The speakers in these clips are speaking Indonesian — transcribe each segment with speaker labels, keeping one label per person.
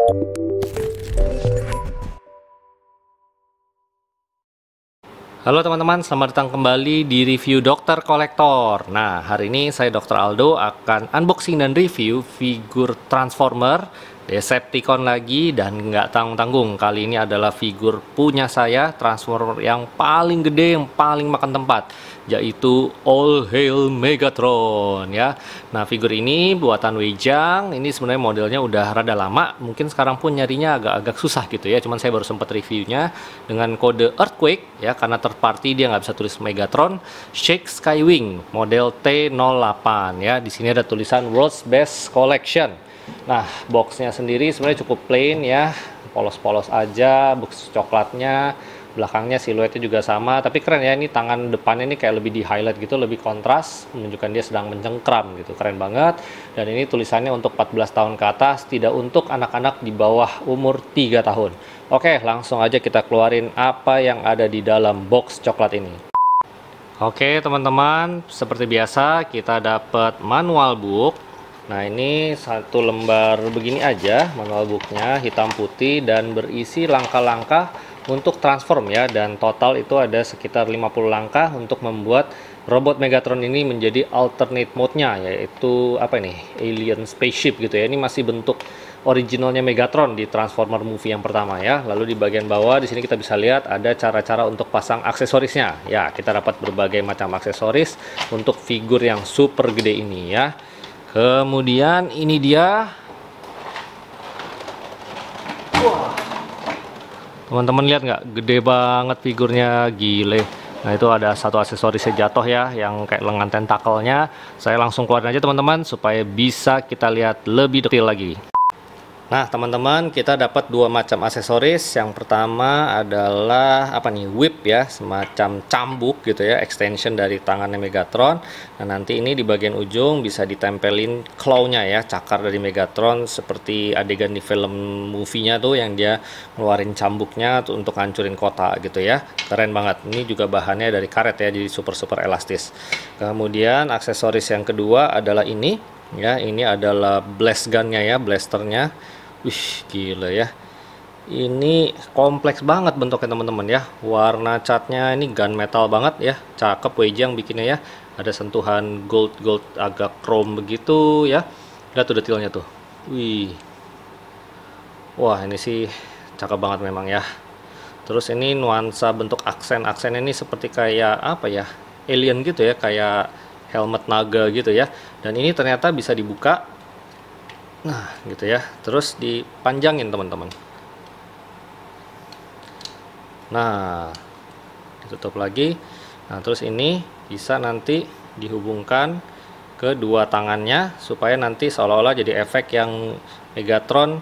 Speaker 1: Halo teman-teman, selamat datang kembali di review Dokter Kolektor. Nah, hari ini saya Dr. Aldo akan unboxing dan review figur Transformer Decepticon lagi, dan nggak tanggung-tanggung. Kali ini adalah figur punya saya, Transformer yang paling gede, yang paling makan tempat, yaitu All Hail Megatron ya. Nah, figur ini buatan Weijang. Ini sebenarnya modelnya udah rada lama, mungkin sekarang pun nyarinya agak-agak susah gitu ya. Cuman saya baru sempat reviewnya dengan kode Earthquake ya, karena third party dia nggak bisa tulis Megatron. Shake Skywing model T08 ya. Di sini ada tulisan World's Best Collection. Nah, boxnya sendiri sebenarnya cukup plain ya, polos-polos aja, box coklatnya. Belakangnya siluetnya juga sama, tapi keren ya. Ini tangan depannya ini kayak lebih di highlight gitu, lebih kontras, menunjukkan dia sedang mencengkram gitu, keren banget. Dan ini tulisannya untuk 14 tahun ke atas, tidak untuk anak-anak di bawah umur 3 tahun. Oke, langsung aja kita keluarin apa yang ada di dalam box coklat ini. Oke teman-teman, seperti biasa kita dapat manual book. Nah, ini satu lembar begini aja manual booknya, hitam putih dan berisi langkah-langkah untuk transform ya, dan total itu ada sekitar 50 langkah untuk membuat robot Megatron ini menjadi alternate mode-nya, yaitu apa ini, alien spaceship gitu ya. Ini masih bentuk originalnya Megatron di Transformer movie yang pertama ya. Lalu di bagian bawah di sini kita bisa lihat ada cara-cara untuk pasang aksesorisnya ya. Kita dapat berbagai macam aksesoris untuk figur yang super gede ini ya. Kemudian ini dia. Wah, teman-teman lihat nggak, gede banget figurnya, gile. Nah, itu ada satu aksesorisnya jatuh ya, yang kayak lengan tentakelnya. Saya langsung keluarin aja teman-teman supaya bisa kita lihat lebih detail lagi. Nah teman-teman, kita dapat dua macam aksesoris. Yang pertama adalah apa nih, whip ya, semacam cambuk gitu ya, extension dari tangannya Megatron. Nah, nanti ini di bagian ujung bisa ditempelin claw-nya ya, cakar dari Megatron, seperti adegan di film movie-nya tuh yang dia ngeluarin cambuknya tuh untuk hancurin kota gitu ya. Keren banget. Ini juga bahannya dari karet ya, jadi super elastis. Kemudian aksesoris yang kedua adalah ini ya, ini adalah blast gun-nya ya, blasternya. Wih, gila ya. Ini kompleks banget bentuknya teman-teman ya. Warna catnya ini gunmetal banget ya. Cakep Weijang bikinnya ya. Ada sentuhan gold agak chrome begitu ya. Lihat tuh detailnya tuh. Wih. Wah, ini sih cakep banget memang ya. Terus ini nuansa bentuk aksen ini seperti kayak apa ya, alien gitu ya, kayak helmet naga gitu ya. Dan ini ternyata bisa dibuka. Nah, gitu ya. Terus dipanjangin teman-teman. Nah, ditutup lagi. Nah, terus ini bisa nanti dihubungkan ke dua tangannya supaya nanti seolah-olah jadi efek yang Megatron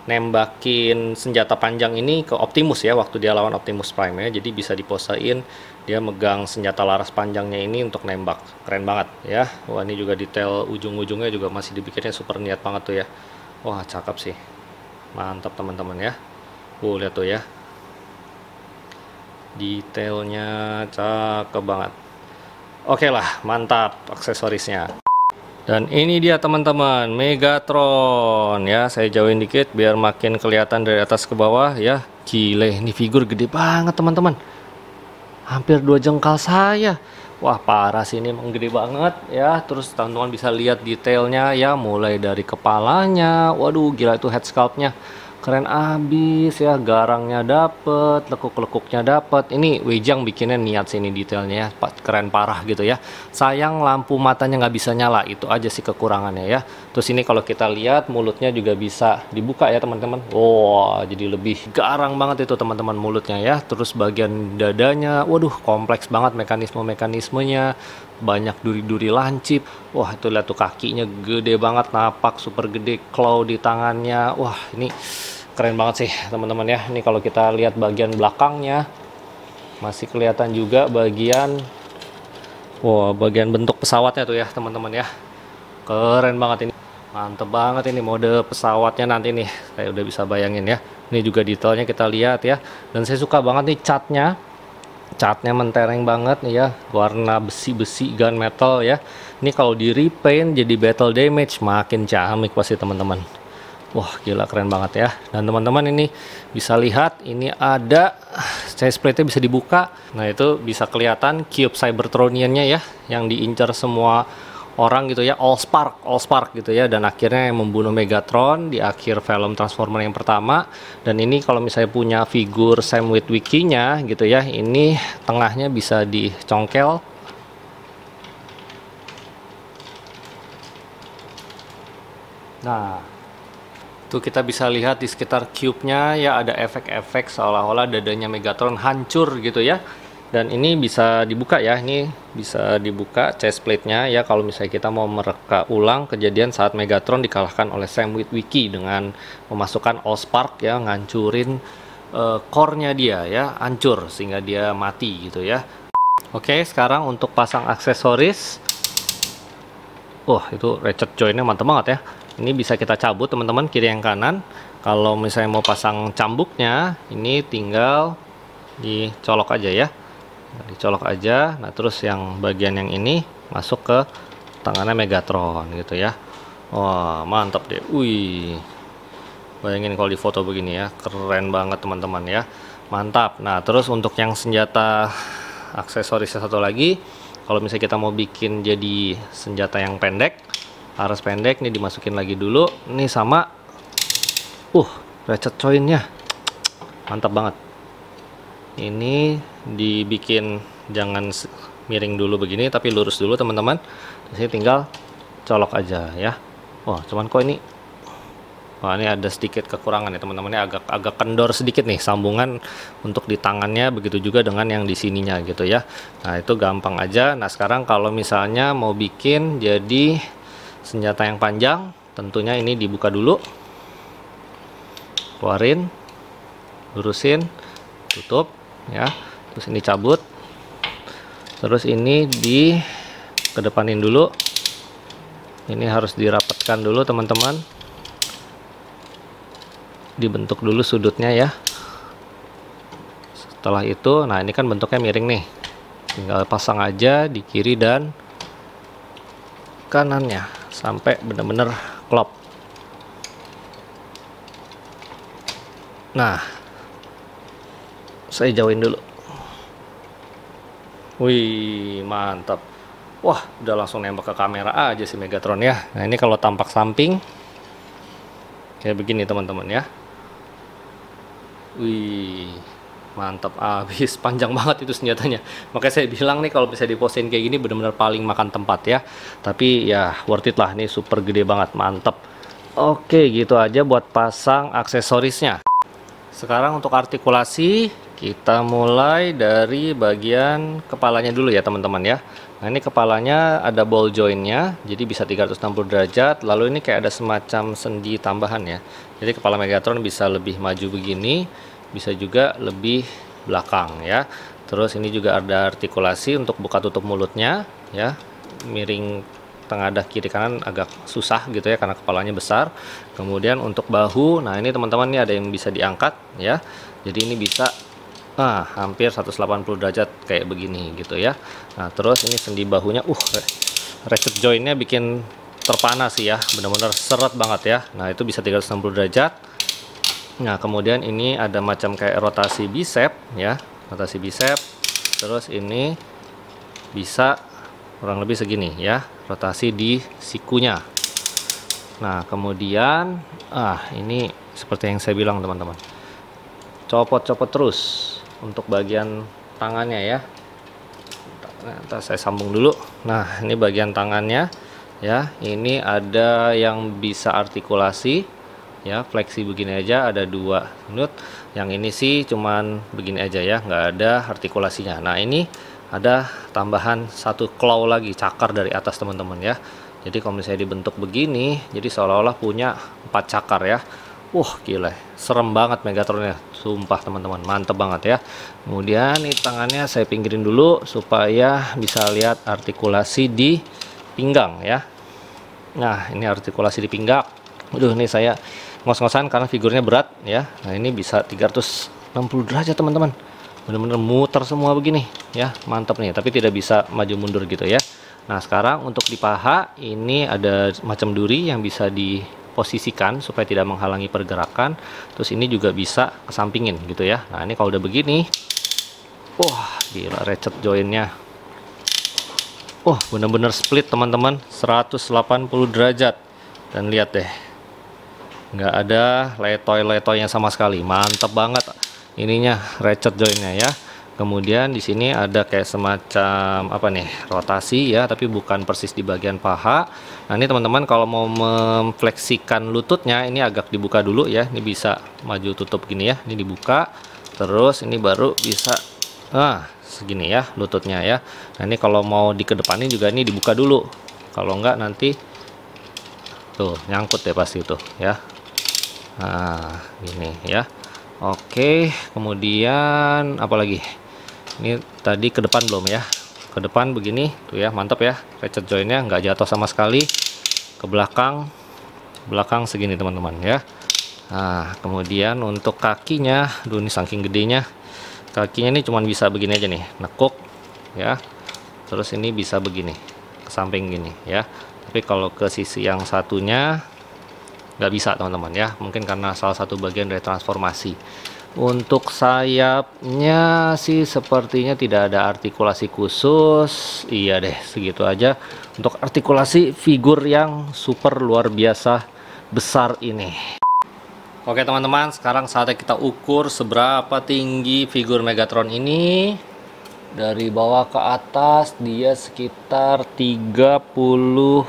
Speaker 1: nembakin senjata panjang ini ke Optimus ya, waktu dia lawan Optimus Prime ya. Jadi bisa diposein dia megang senjata laras panjangnya ini untuk nembak. Keren banget ya. Wah, ini juga detail ujung-ujungnya juga masih dibikinnya super niat banget tuh ya. Wah, cakep sih. Mantap teman-teman ya. Lihat tuh ya. Detailnya cakep banget. Oke lah, mantap aksesorisnya. Dan ini dia teman-teman, Megatron ya. Saya jauhin dikit biar makin kelihatan dari atas ke bawah ya. Gile, ini figur gede banget teman-teman. Hampir 2 jengkal saya. Wah, parah sih, ini emang gede banget ya. Terus teman-teman bisa lihat detailnya ya, mulai dari kepalanya. Waduh, gila itu head sculptnya. Keren abis ya, garangnya dapet, lekuk-lekuknya dapet. Ini Weijang bikinnya niat sih, ini detailnya ya, keren parah gitu ya. Sayang lampu matanya nggak bisa nyala, itu aja sih kekurangannya ya. Terus ini kalau kita lihat mulutnya juga bisa dibuka ya teman-teman. Wow, jadi lebih garang banget itu teman-teman mulutnya ya. Terus bagian dadanya, waduh kompleks banget mekanismenya. Banyak duri-duri lancip. Wah, itu lihat tuh kakinya gede banget, napak super gede, claw di tangannya. Wah, ini keren banget sih teman-teman ya. Ini kalau kita lihat bagian belakangnya masih kelihatan juga bagian, wah, bagian bentuk pesawatnya tuh ya teman-teman ya. Keren banget ini. Mantep banget ini mode pesawatnya nanti nih. Saya udah bisa bayangin ya. Ini juga detailnya kita lihat ya. Dan saya suka banget nih catnya mentereng banget nih ya, warna besi-besi gunmetal ya. Ini kalau di repaint jadi battle damage makin ciamik pasti teman-teman. Wah, gila keren banget ya. Dan teman-teman ini bisa lihat, ini ada chest plate-nya bisa dibuka. Nah, itu bisa kelihatan Cube Cybertronian-nya ya, yang diincar semua orang gitu ya, Allspark gitu ya, dan akhirnya yang membunuh Megatron di akhir film Transformer yang pertama. Dan ini kalau misalnya punya figur Sam Witwicky-nya gitu ya, ini tengahnya bisa dicongkel. Nah, tuh kita bisa lihat di sekitar cube-nya ya, ada efek-efek seolah-olah dadanya Megatron hancur gitu ya. Dan ini bisa dibuka ya, ini bisa dibuka chest plate-nya ya, kalau misalnya kita mau mereka ulang kejadian saat Megatron dikalahkan oleh Sam Witwicky dengan memasukkan Allspark ya, ngancurin core-nya dia ya, hancur sehingga dia mati gitu ya. Oke, sekarang untuk pasang aksesoris. Wah, itu ratchet joint-nya mantap banget ya. Ini bisa kita cabut teman-teman, kiri yang kanan. Kalau misalnya mau pasang cambuknya, ini tinggal dicolok aja ya. Dicolok aja. Nah, terus yang bagian yang ini masuk ke tangannya Megatron gitu ya. Wah, mantap deh. Wih, bayangin kalau di foto begini ya, keren banget teman-teman ya, mantap. Nah, terus untuk yang senjata aksesorisnya satu lagi, kalau misalnya kita mau bikin jadi senjata yang pendek, aras pendek, nih dimasukin lagi dulu. Ini sama, ratchet joint-nya mantap banget. Ini dibikin jangan miring dulu begini, tapi lurus dulu teman-teman. Di sini tinggal colok aja ya. Wah, cuman kok ini, wah, ini ada sedikit kekurangan ya teman-teman, ini agak kendor sedikit nih sambungan untuk di tangannya, begitu juga dengan yang di sininya gitu ya. Nah, itu gampang aja. Nah, sekarang kalau misalnya mau bikin jadi senjata yang panjang, tentunya ini dibuka dulu, keluarin, lurusin, tutup ya, terus ini cabut, terus ini di kedepanin dulu, ini harus dirapatkan dulu teman-teman, dibentuk dulu sudutnya ya. Setelah itu, nah ini kan bentuknya miring nih, tinggal pasang aja di kiri dan kanannya sampai benar-benar klop. Nah, saya jauhin dulu. Wih, mantap. Wah, udah langsung nembak ke kamera aja si Megatron ya. Nah, ini kalau tampak samping kayak begini teman-teman ya. Wih, mantap abis, panjang banget itu senjatanya. Makanya saya bilang nih, kalau bisa diposein kayak gini bener-bener paling makan tempat ya. Tapi ya worth it lah, ini super gede banget, mantap. Oke, gitu aja buat pasang aksesorisnya. Sekarang untuk artikulasi, kita mulai dari bagian kepalanya dulu ya teman-teman ya. Nah, ini kepalanya ada ball jointnya, jadi bisa 360 derajat. Lalu ini kayak ada semacam sendi tambahan ya. Jadi kepala Megatron bisa lebih maju begini, bisa juga lebih belakang ya. Terus ini juga ada artikulasi untuk buka tutup mulutnya ya, miring tengah dah kiri kanan agak susah gitu ya karena kepalanya besar. Kemudian untuk bahu, nah ini teman-teman, ini ada yang bisa diangkat ya, jadi ini bisa hampir 180 derajat kayak begini gitu ya. Nah, terus ini sendi bahunya ratchet jointnya bikin terpana sih ya, benar-benar seret banget ya. Nah, itu bisa 360 derajat. Nah, kemudian ini ada macam kayak rotasi bicep ya, rotasi bicep. Terus ini bisa kurang lebih segini ya, rotasi di sikunya. Nah, kemudian ini seperti yang saya bilang teman-teman, copot-copot terus untuk bagian tangannya ya. Ntar saya sambung dulu. Nah, ini bagian tangannya ya, ini ada yang bisa artikulasi ya, fleksi begini aja, ada 2 unit. Yang ini sih cuman begini aja ya, nggak ada artikulasinya. Nah, ini ada tambahan 1 claw lagi, cakar dari atas teman-teman ya. Jadi kalau misalnya dibentuk begini, jadi seolah-olah punya 4 cakar ya. Gila, serem banget Megatronnya, sumpah teman-teman, mantep banget ya. Kemudian ini tangannya saya pinggirin dulu supaya bisa lihat artikulasi di pinggang ya. Nah, ini artikulasi di pinggang. Ini saya ngos-ngosan karena figurnya berat ya. Nah, ini bisa 360 derajat teman-teman, bener-bener muter semua begini ya, mantap nih, tapi tidak bisa maju mundur gitu ya. Nah, sekarang untuk di paha ini ada macam duri yang bisa di posisikan supaya tidak menghalangi pergerakan. Terus ini juga bisa kesampingin gitu ya. Nah ini kalau udah begini, wah gila ratchet joinnya. Wah bener-bener split teman-teman, 180 derajat. Dan lihat deh, nggak ada letoy-letoynya sama sekali, mantap banget ininya ratchet joinnya ya. Kemudian di sini ada kayak semacam apa nih, rotasi ya, tapi bukan persis di bagian paha. Nah ini teman-teman kalau mau memfleksikan lututnya, ini agak dibuka dulu ya. Ini bisa maju tutup gini ya, ini dibuka, terus ini baru bisa segini ya lututnya ya. Nah ini kalau mau dikedepanin juga ini dibuka dulu, kalau enggak nanti tuh nyangkut deh pasti itu ya. Nah gini ya. Oke, kemudian apa lagi? Ini tadi ke depan belum ya? Ke depan begini tuh ya, mantap ya. Ratchet jointnya nggak jatuh sama sekali. Ke belakang segini teman-teman ya. Nah kemudian untuk kakinya, ini saking gedenya, kakinya ini cuman bisa begini aja nih, nekuk ya. Terus ini bisa begini, ke samping gini ya. Tapi kalau ke sisi yang satunya nggak bisa teman-teman ya, mungkin karena salah satu bagian dari transformasi. Untuk sayapnya sih sepertinya tidak ada artikulasi khusus. Iya deh, segitu aja untuk artikulasi figur yang super luar biasa besar ini. Oke teman-teman, sekarang saatnya kita ukur seberapa tinggi figur Megatron ini. Dari bawah ke atas dia sekitar 35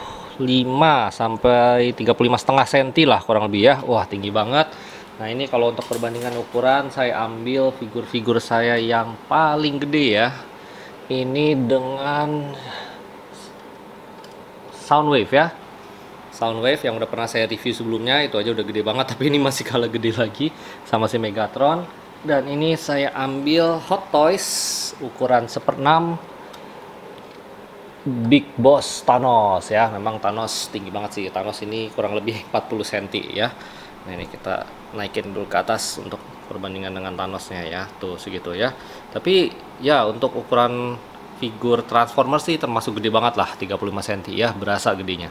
Speaker 1: sampai 35,5 cm lah kurang lebih ya. Wah tinggi banget. Nah ini kalau untuk perbandingan ukuran, saya ambil figur-figur saya yang paling gede ya. Ini dengan Soundwave ya. Soundwave yang udah pernah saya review sebelumnya, itu aja udah gede banget, tapi ini masih kalah gede lagi sama si Megatron. Dan ini saya ambil Hot Toys ukuran 1/6 Big Boss Thanos ya. Memang Thanos tinggi banget sih. Thanos ini kurang lebih 40 cm ya. Nah ini kita naikin dulu ke atas untuk perbandingan dengan Thanosnya ya. Tuh segitu ya. Tapi ya untuk ukuran figur Transformers sih termasuk gede banget lah, 35 cm ya, berasa gedenya.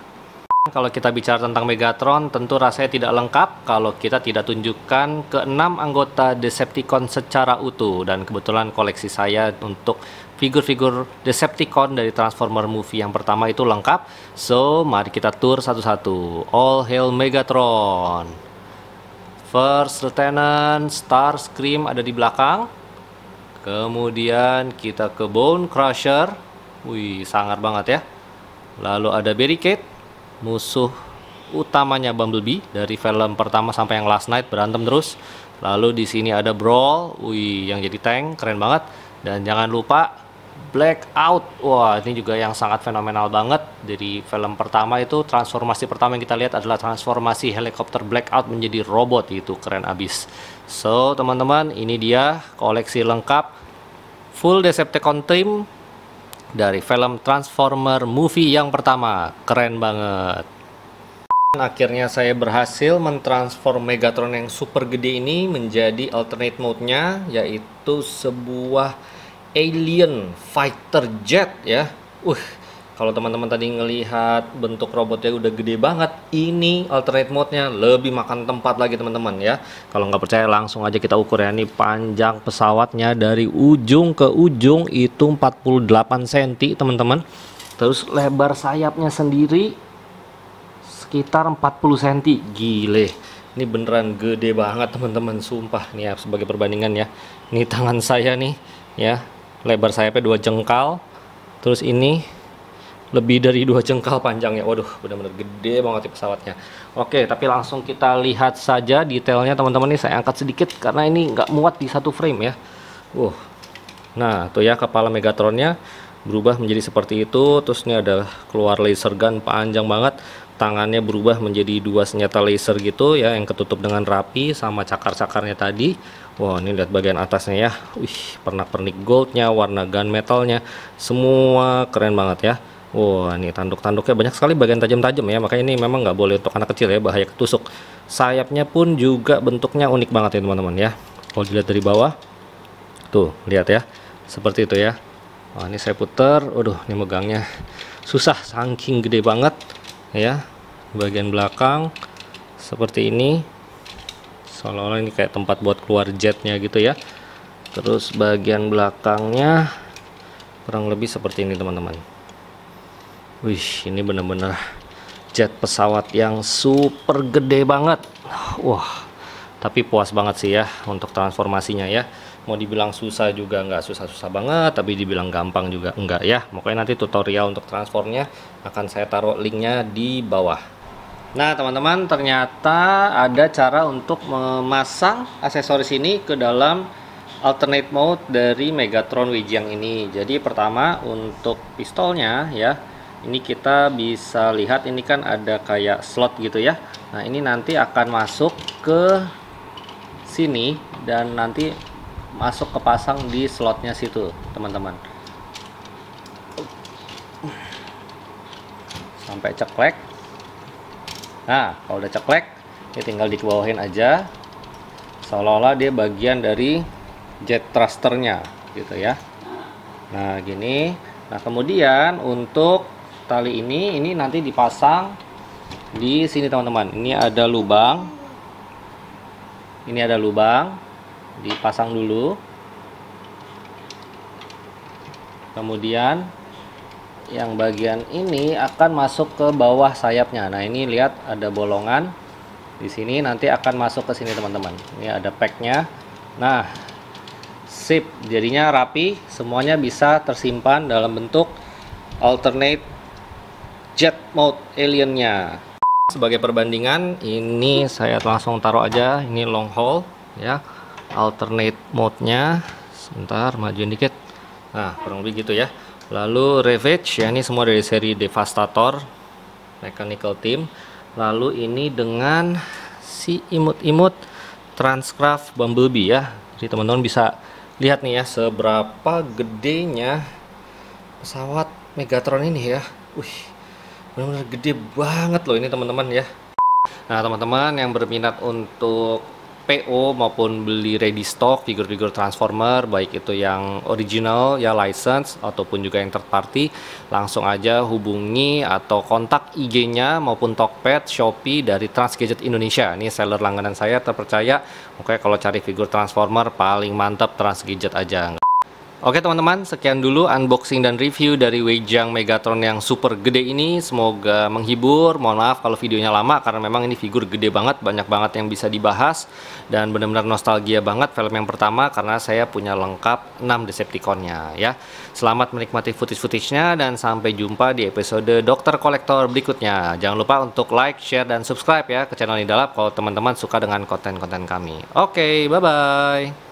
Speaker 1: Kalau kita bicara tentang Megatron, tentu rasanya tidak lengkap kalau kita tidak tunjukkan ke-6 anggota Decepticon secara utuh. Dan kebetulan koleksi saya untuk figur-figur Decepticon dari Transformer movie yang pertama itu lengkap. So, mari kita tur satu-satu. All hail Megatron. First Lieutenant Starscream ada di belakang. Kemudian kita ke Bone Crusher. Wih, sangar banget ya. Lalu ada Barricade, musuh utamanya Bumblebee dari film pertama sampai yang Last Night, berantem terus. Lalu di sini ada Brawl, wih, yang jadi tank, keren banget. Dan jangan lupa Blackout. Wah, ini juga yang sangat fenomenal banget. Dari film pertama itu, transformasi pertama yang kita lihat adalah transformasi helikopter Blackout menjadi robot, itu keren abis. So, teman-teman, ini dia koleksi lengkap full Decepticon team dari film Transformer movie yang pertama. Keren banget. Akhirnya saya berhasil mentransform Megatron yang super gede ini menjadi alternate mode-nya, yaitu sebuah alien fighter jet ya. Kalau teman-teman tadi ngelihat bentuk robotnya udah gede banget, ini alternate mode-nya lebih makan tempat lagi teman-teman ya. Kalau nggak percaya langsung aja kita ukur ya. Ini panjang pesawatnya dari ujung ke ujung itu 48 cm teman-teman. Terus lebar sayapnya sendiri sekitar 40 cm. Gile, ini beneran gede banget teman-teman, sumpah nih ya. Sebagai perbandingan ya, ini tangan saya nih ya, lebar sayapnya 2 jengkal. Terus ini lebih dari 2 jengkal panjangnya. Waduh, benar-benar gede banget ya pesawatnya. Oke, tapi langsung kita lihat saja detailnya teman-teman. Ini saya angkat sedikit karena ini nggak muat di satu frame ya. Nah tuh ya, kepala Megatronnya berubah menjadi seperti itu. Terus ini ada keluar laser gun panjang banget. Tangannya berubah menjadi 2 senjata laser gitu ya, yang ketutup dengan rapi sama cakar-cakarnya tadi. Wah, ini lihat bagian atasnya ya. Wih, pernak-pernik goldnya, warna gun metalnya, semua keren banget ya. Wah, ini tanduk-tanduknya banyak sekali bagian tajam-tajam ya, makanya ini memang nggak boleh untuk anak kecil ya, bahaya ketusuk. Sayapnya pun juga bentuknya unik banget ya teman-teman ya. Kalau dilihat dari bawah, tuh lihat ya, seperti itu ya. Wah, ini saya puter, waduh, ini megangnya susah, saking gede banget ya. Bagian belakang, seperti ini, seolah-olah ini kayak tempat buat keluar jetnya gitu ya. Terus bagian belakangnya kurang lebih seperti ini teman-teman. Wih, ini bener-bener jet pesawat yang super gede banget. Wah, tapi puas banget sih ya untuk transformasinya ya. Mau dibilang susah juga nggak susah-susah banget, tapi dibilang gampang juga enggak ya. Pokoknya nanti tutorial untuk transformnya akan saya taruh linknya di bawah. Nah teman-teman, ternyata ada cara untuk memasang aksesoris ini ke dalam alternate mode dari Megatron Weijiang ini. Jadi pertama untuk pistolnya ya, ini kita bisa lihat ini kan ada kayak slot gitu ya. Nah ini nanti akan masuk ke sini dan nanti masuk kepasang di slotnya situ teman-teman. Sampai ceklek. Nah kalau udah ceklek, ini tinggal dikebawahin aja, seolah-olah dia bagian dari jet thrusternya gitu ya. Nah gini. Nah kemudian untuk tali ini nanti dipasang di sini teman-teman. Ini ada lubang, dipasang dulu. Kemudian yang bagian ini akan masuk ke bawah sayapnya. Nah ini lihat ada bolongan di sini, nanti akan masuk ke sini teman-teman. Ini ada packnya. Nah sip, jadinya rapi, semuanya bisa tersimpan dalam bentuk alternate jet mode aliennya. Sebagai perbandingan, ini saya langsung taruh aja, ini long haul ya, alternate mode-nya. Sebentar, majuin dikit. Nah kurang lebih gitu ya. Lalu Ravage ya, ini semua dari seri Devastator Mechanical Team. Lalu ini dengan si imut-imut Transcraft Bumblebee ya. Jadi teman-teman bisa lihat nih ya seberapa gedenya pesawat Megatron ini ya. Wih, benar-benar gede banget loh ini teman-teman ya. Nah teman-teman yang berminat untuk PO maupun beli ready stock figur-figur Transformer, baik itu yang original ya license ataupun juga yang third party, langsung aja hubungi atau kontak IG-nya maupun Tokped, Shopee dari Transgadget Indonesia. Ini seller langganan saya terpercaya. Oke, kalau cari figur Transformer paling mantap Transgadget aja. Oke teman-teman, sekian dulu unboxing dan review dari Weijiang Megatron yang super gede ini. Semoga menghibur. Mohon maaf kalau videonya lama karena memang ini figur gede banget, banyak banget yang bisa dibahas dan benar-benar nostalgia banget film yang pertama karena saya punya lengkap 6 Decepticon-nya ya. Selamat menikmati footage-footage-nya dan sampai jumpa di episode Dokter Kolektor berikutnya. Jangan lupa untuk like, share dan subscribe ya ke channel Nidalab kalau teman-teman suka dengan konten-konten kami. Oke, bye-bye.